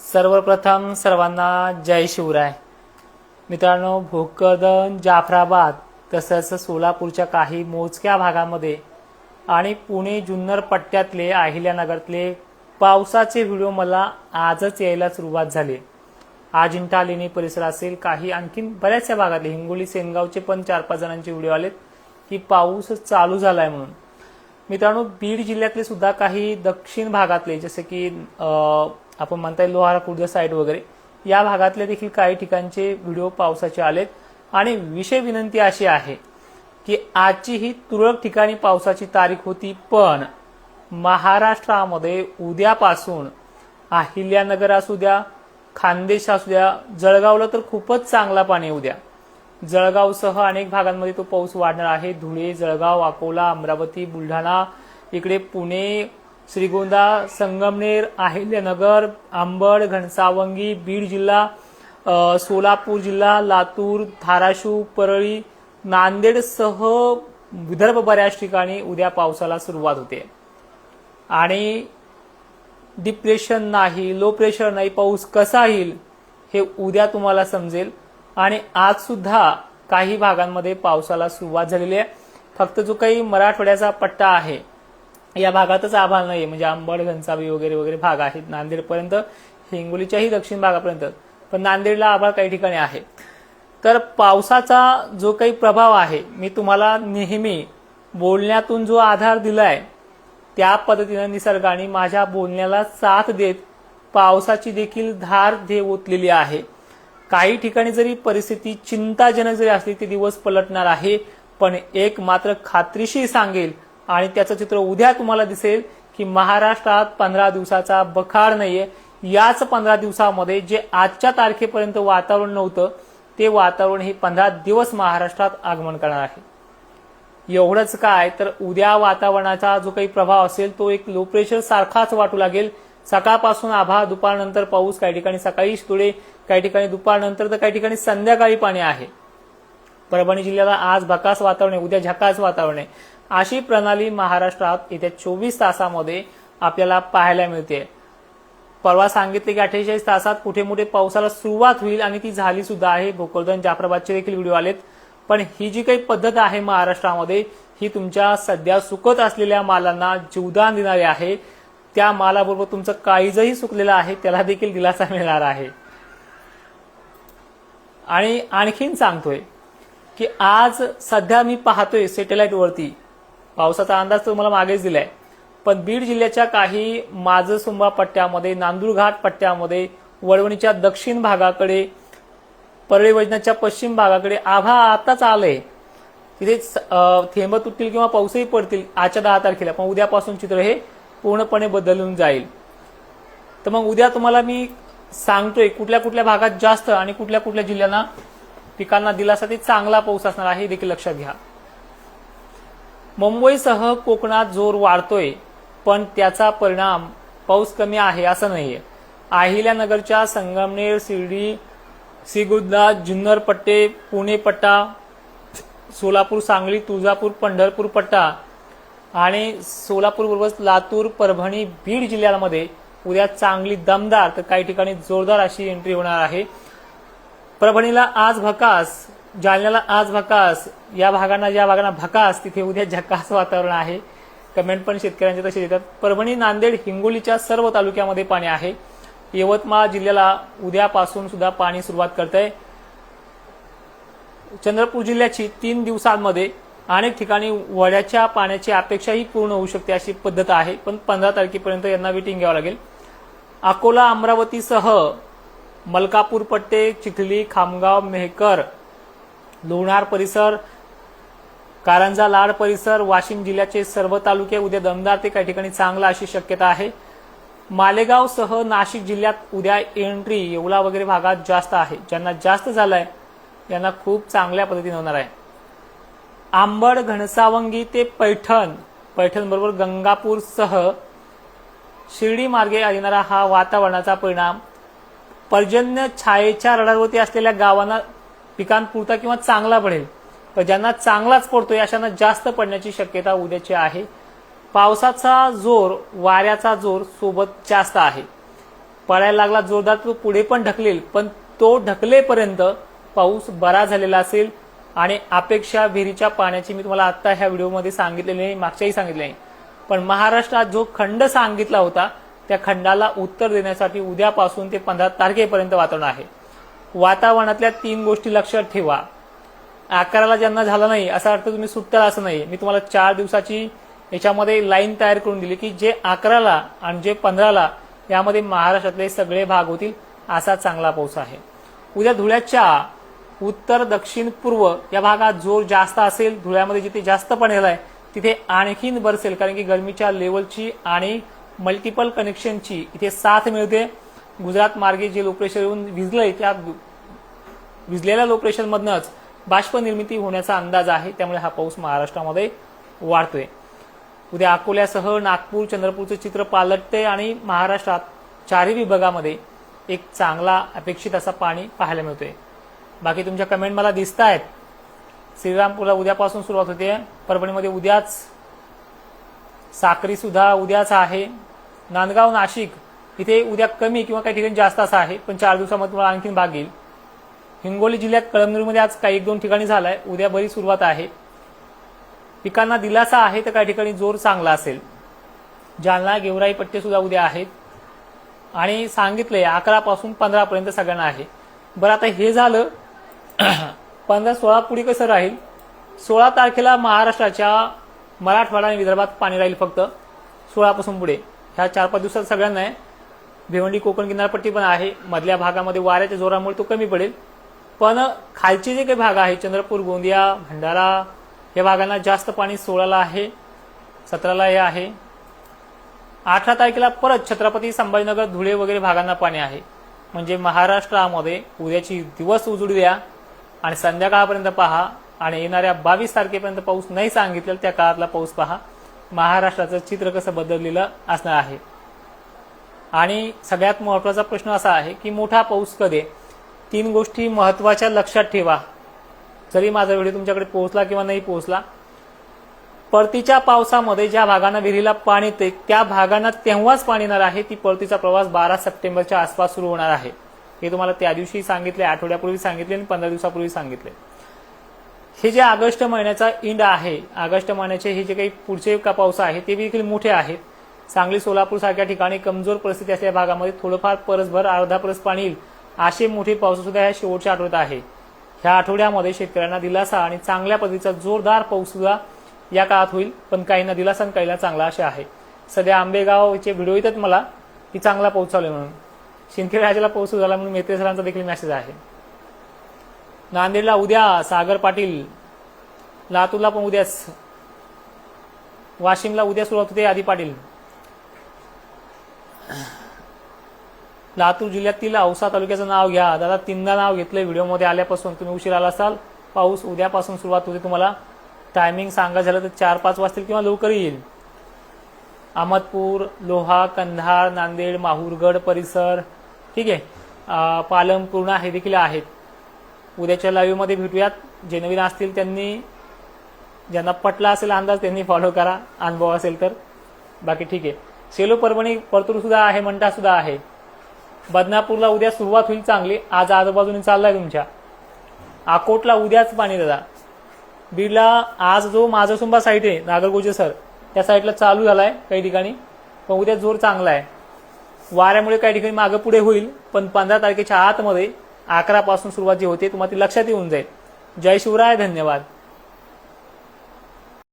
सर्वप्रथम सर्वांना जय शिवराय। मित्रांनो, भोकरदन, जाफराबाद तसंच सोलापूरच्या काही मोजक्या भागांमध्ये आणि पुणे जुन्नर पट्ट्यातले अहिल्यानगरातले पावसाचे व्हिडिओ मला आजच यायला सुरुवात झाली। अजिंठा लेणी परिसर असेल, काही आणखीन बऱ्याचशा भागातले हिंगोली सेनगावचे पण 4-5 जणांचे व्हिडिओ आलेत की पाऊस चालू झालाय म्हणून। मित्रांनो, बीड जिल्ह्यातले सुद्धा काही दक्षिण भागातले जसे की आपण म्हणता येईल लोहारा खुर्द साईड वगैरे या भागातले देखील काही ठिकाणचे व्हिडिओ पावसाचे आलेत। आणि विशेष विनंती अशी आहे की आजची ही तुरळक ठिकाणी पावसाची तारीख होती, पण महाराष्ट्रामध्ये उद्यापासून अहिल्यानगर असू द्या, खानदेश असू द्या, जळगावला तर खूपच चांगला पाणी उद्या। जळगावसह अनेक भागांमध्ये तो पाऊस वाढणार आहे। धुळे, जळगाव, अकोला, अमरावती, बुलढाणा, इकडे पुणे, श्रीगोंदा, संगमनेर, अहिल्यानगर, अंबड, घनसावंगी, बीड जिल्हा, सोलापूर जिल्हा, लातूर, धाराशिव, परळी, नांदेडसह विदर्भ बऱ्याच ठिकाणी उद्या पावसाला सुरुवात होते। आणि डिप्रेशन नाही, लो प्रेशर नाही, पाऊस कसा येईल हे उद्या तुम्हाला समजेल। आणि आज सुद्धा काही भागांमध्ये पावसाला सुरुवात झालेली आहे। फक्त जो काही मराठवाड्याचा पट्टा आहे या भागातच आभाळ नाहीये, म्हणजे अंबड, घनसावंगी वगैरे वगैरे भाग आहेत नांदेडपर्यंत, हिंगोलीच्याही दक्षिण भागापर्यंत, पण नांदेडला आभाळ काही ठिकाणी आहे। तर पावसाचा जो काही प्रभाव आहे, मी तुम्हाला नेहमी बोलण्यातून जो आधार दिलाय त्या पद्धतीने निसर्गाने माझ्या बोलण्याला साथ देत पावसाची देखील धार ओतलेली आहे। काही ठिकाणी जरी परिस्थिती चिंताजनक जरी असली ते दिवस पलटणार आहे, पण एक मात्र खात्रीशीर सांगेल आणि त्याचं चित्र उद्या तुम्हाला दिसेल की महाराष्ट्रात 15 दिवसाचा बखार नाहीये। याच 15 दिवसामध्ये जे आजच्या तारखेपर्यंत वातावरण नव्हतं ते वातावरण हे 15 दिवस महाराष्ट्रात आगमन करणार आहे। एवढंच काय, तर उद्या वातावरणाचा जो काही प्रभाव असेल तो एक लो प्रेशर सारखाच वाटू लागेल। सकाळपासून आभाळ, दुपारनंतर पाऊस, काही ठिकाणी सकाळी थोडे, काही ठिकाणी दुपारनंतर, तर काही ठिकाणी संध्याकाळी पाणी आहे। परभणी जिल्ह्याला आज भकास वातावरण आहे, उद्या झकास वातावरण आहे। अशी प्रणाली महाराष्ट्रात येत्या 24 तासामध्ये आपल्याला पाहायला मिळते। परवा सांगितले की 48 तासात कुठे मोठे पावसाला सुरुवात होईल आणि ती झाली सुद्धा आहे। भोकरदन, जाफराबादचे देखील व्हिडिओ आलेत। पण ही जी काही पद्धत आहे महाराष्ट्रामध्ये, ही तुमच्या सध्या सुकत असलेल्या मालांना जीवदान देणारी आहे। त्या मालाबरोबर तुमचं काळीजही सुकलेलं आहे त्याला देखील दिलासा मिळणार आहे। आणि आणखीन सांगतोय की आज सध्या मी पाहतोय सॅटेलाइट वरती पावसाचा अंदाज तर मला मागेच दिलाय, पण बीड जिल्ह्याच्या काही माजसुंबा पट्ट्यामध्ये, नांदूरघाट पट्ट्यामध्ये, वळवणीच्या दक्षिण भागाकडे, परळी वैजनाथच्या पश्चिम भागाकडे आभाळ आताच आलंय। तिथे थेंब तुटतील किंवा पाऊसही पडतील आजच्या 10 तारखेला, पण उद्यापासून चित्र हे पूर्णपणे बदलून जाईल। तर मग उद्या तुम्हाला मी सांगतोय कुठल्या कुठल्या भागात जास्त आणि कुठल्या कुठल्या जिल्ह्यांना पिकांना दिलासा ते चांगला पाऊस असणार आहे, हे देखील लक्षात घ्या। मुंबईसह कोकणात जोर वाढतोय, पण त्याचा परिणाम पाऊस कमी आहे असं नाहीये। अहिल्यानगरच्या संगमनेर, शिर्डी, श्रीगोंदा, जुन्नर पट्टे, पुणे पट्टा, सोलापूर, सांगली, तुळजापूर, पंढरपूर पट्टा आणि सोलापूर बरोबर लातूर, परभणी, बीड जिल्ह्यांमध्ये उद्या चांगली दमदार तर काही ठिकाणी जोरदार अशी एंट्री होणार आहे। परभणीला आज भकास, जालन्याला आज भकास, या भागांना ज्या भागांना भकास तिथे उद्या झकास वातावरण आहे। कमेंट पण शेतकऱ्यांचे तसे देतात। परभणी, नांदेड, हिंगोलीच्या सर्व तालुक्यामध्ये पाणी आहे। यवतमाळ जिल्ह्याला उद्यापासून सुद्धा पाणी सुरुवात करतंय। चंद्रपूर जिल्ह्याची 3 दिवसांमध्ये अनेक ठिकाणी वड्याच्या पाण्याची अपेक्षाही पूर्ण होऊ शकते अशी पद्धत आहे, पण 15 तारखेपर्यंत यांना वेटिंग घ्यावं लागेल। अकोला, अमरावतीसह मलकापूर पट्टे, चिखली, खामगाव, मेहकर, लोणार परिसर, कारंजा, लाड परिसर, वाशिम जिल्ह्याचे सर्व तालुके उद्या दमदार ते काही ठिकाणी चांगला अशी शक्यता आहे। मालेगावसह नाशिक जिल्ह्यात उद्या एंट्री येवला वगैरे भागात जास्त आहे। ज्यांना जास्त झालाय यांना खूप चांगल्या पद्धतीने होणार आहे। अंबड, घनसावंगी ते पैठण, पैठण बरोबर गंगापूरसह शिर्डी मार्गे येणारा हा वातावरणाचा परिणाम पर्जन्य छायेच्या रडारवरती असलेल्या गावांना पिकांपुरता किंवा चांगला पडेल, पण ज्यांना चांगलाच पडतोय अशांना जास्त पडण्याची शक्यता उद्याची आहे। पावसाचा जोर, वाऱ्याचा जोर सोबत जास्त आहे। पडायला लागला जोरदार तो पुढे पण ढकलेल, पण तो ढकलेपर्यंत पाऊस बरा झालेला असेल आणि अपेक्षा विहिरीच्या पाण्याची मी तुम्हाला आता ह्या व्हिडिओमध्ये सांगितलेली नाही, मागच्याही सांगितले नाही. पण महाराष्ट्रात जो खंड सांगितला होता त्या खंडाला उत्तर देण्यासाठी उद्यापासून ते 15 तारखेपर्यंत वातावरण आहे. वातावरणातल्या 3 गोष्टी लक्षात ठेवा. 11ला ज्यांना झालं नाही असा अर्थ तुम्ही सुट्टाल असं नाही. मी तुम्हाला 4 दिवसाची याच्यामध्ये लाईन तयार करून दिली की जे 11ला आणि जे 15ला यामध्ये महाराष्ट्रातले सगळे भाग होतील असा चांगला पाऊस आहे. उद्या धुळ्याच्या उत्तर दक्षिण पूर्व या भागात जोर जास्त असेल. धुळ्यामध्ये जिथे जास्त पाणी झालंय तिथे आणखीन बरसेल, कारण की गरमीच्या लेवलची आणि मल्टिपल कनेक्शनची इथे साथ मिळते. गुजरात मार्गे जे लो प्रेशर येऊन विजलंय त्या विजलेल्या लो प्रेशर मधनच बाष्प निर्मिती होण्याचा अंदाज आहे. त्यामुळे हा पाऊस महाराष्ट्रामध्ये वाढतोय. उद्या अकोल्यासह नागपूर चंद्रपूरचे चित्र पालटते आणि महाराष्ट्रात 4ही विभागामध्ये एक चांगला अपेक्षित असा पाणी पाहायला मिळतोय. बाकी तुमच्या कमेंट मला दिसत आहेत. श्रीरामपूरला उद्यापासून सुरुवात होते. परभणीमध्ये उद्याच. साक्री सुद्धा उद्याच आहे. नांदगाव नाशिक इथे उद्या कमी किंवा काही ठिकाणी जास्त असं आहे, पण 4 दिवसामध्ये तुम्हाला आणखीन भाग येईल. हिंगोली जिल्ह्यात कळमनुरीमध्ये आज काही 1-2 ठिकाणी झालाय. उद्या बरी सुरुवात आहे. पिकांना दिलासा आहे तर काही ठिकाणी जोर चांगला असेल. जालना गेवराई पट्टे सुद्धा उद्या आहेत आणि सांगितलंय 11 पासून 15 पर्यंत सगळ्यांना आहे. बरं आता हे झालं. 15-16 पुढे कसं राहील? 16 तारखेला महाराष्ट्राच्या मराठवाडा आणि विदर्भात पाणी राहील फक्त 16 पासून पुढे. ह्या 4-5 दिवसात सगळ्यांना आहे. भिवंडी कोकण किनारपट्टी पण आहे. मधल्या भागामध्ये वाऱ्याच्या जोरामुळे तो कमी पडेल, पण खालचे जे काही भाग आहे चंद्रपूर गोंदिया भंडारा या भागांना जास्त पाणी 16ला आहे, 17ला हे आहे. 18 तारखेला परत छत्रपती संभाजीनगर धुळे वगैरे भागांना पाणी आहे. म्हणजे महाराष्ट्रामध्ये उद्याची दिवस उजळू द्या आणि संध्याकाळपर्यंत पहा आणि येणाऱ्या 22 तारखेपर्यंत पाऊस नाही सांगितलेला त्या काळातला पाऊस पहा. महाराष्ट्राचं चित्र कसं बदललेलं असणार आहे. आणि सगळ्यात महत्त्वाचा प्रश्न असा आहे की मोठा पाऊस कधी? 3 गोष्टी महत्त्वाच्या लक्षात ठेवा. जरी माझा व्हिडिओ तुमच्याकडे पोहोचला किंवा नाही पोहोचला, परतीच्या पावसामध्ये ज्या भागांना विहिरीला पाणी येते त्या भागांना तेव्हाच पाणी येणार आहे. ती परतीचा प्रवास 12 सप्टेंबरच्या आसपास सुरू होणार आहे. हे तुम्हाला त्या दिवशी सांगितले, आठवड्यापूर्वी सांगितले आणि 15 दिवसापूर्वी सांगितले. हे जे ऑगस्ट महिन्याचा इंड आहे, ऑगस्ट महिन्याचे हे जे काही पुढचे पाऊस आहे ते देखील मोठे आहेत. सांगली सोलापूर सारख्या ठिकाणी कमजोर परिस्थिती असलेल्या भागामध्ये थोडंफार परसभर अर्धा परस पाणी येईल असे मोठे पाऊस सुद्धा ह्या शेवटच्या आठवड्यात आहे. ह्या आठवड्यामध्ये शेतकऱ्यांना दिलासा आणि चांगल्या पद्धतीचा जोरदार पाऊस सुद्धा या काळात होईल, पण काहींना दिलासा आणि काहींना चांगला असे आहे. सध्या आंबेगावचे व्हिडिओ येतात मला की चांगला पाऊस चालू आहे म्हणून. शिंदखेड राजाला पाऊस झाला म्हणून मेत्रे सरांचा देखील मेसेज आहे. नांदेडला उद्या सागर पाटील, लातूरला पण उद्याच, वाशिमला उद्या सुरुवात होते आदी पाटील. लातूर जिल्ह्यातील औसा तालुक्याचं नाव घ्या. दादा 3दा नाव घेतलंय व्हिडिओमध्ये आल्यापासून, तुम्ही उशीर आला असाल. पाऊस उद्यापासून सुरुवात होते. तुम्हाला टायमिंग सांगा झालं तर 4-5 वाजतील किंवा लवकर येईल. अहमदपूर, लोहा, कंधार, नांदेड, माहूरगड परिसर, ठीक आहे, पालम, पूर्णा हे देखील आहेत. उद्याच्या लाईव्ह मध्ये भेटूयात. जे नवीन असतील त्यांनी, ज्यांना पटला असेल अंदाज त्यांनी फॉलो करा, अनुभव असेल तर. बाकी ठीक आहे. सेलो, परभणी, परतूर सुद्धा आहे, मंठा सुद्धा आहे. बदनापूरला उद्या सुरुवात होईल चांगली. आज आजूबाजूने चाललाय तुमच्या. अकोटला उद्याच पाणी दादा. बीडला आज जो माझसुंबा साईट आहे नागरगोजे सर त्या साईटला चालू झालाय काही ठिकाणी, पण उद्या जोर चांगला आहे. वाऱ्यामुळे काही ठिकाणी मागे पुढे होईल, पण 15 तारखेच्या आतमध्ये 11 पासून सुरुवात जी होते तुम्हाला ती लक्षात येऊन जाईल. जय शिवराय, धन्यवाद.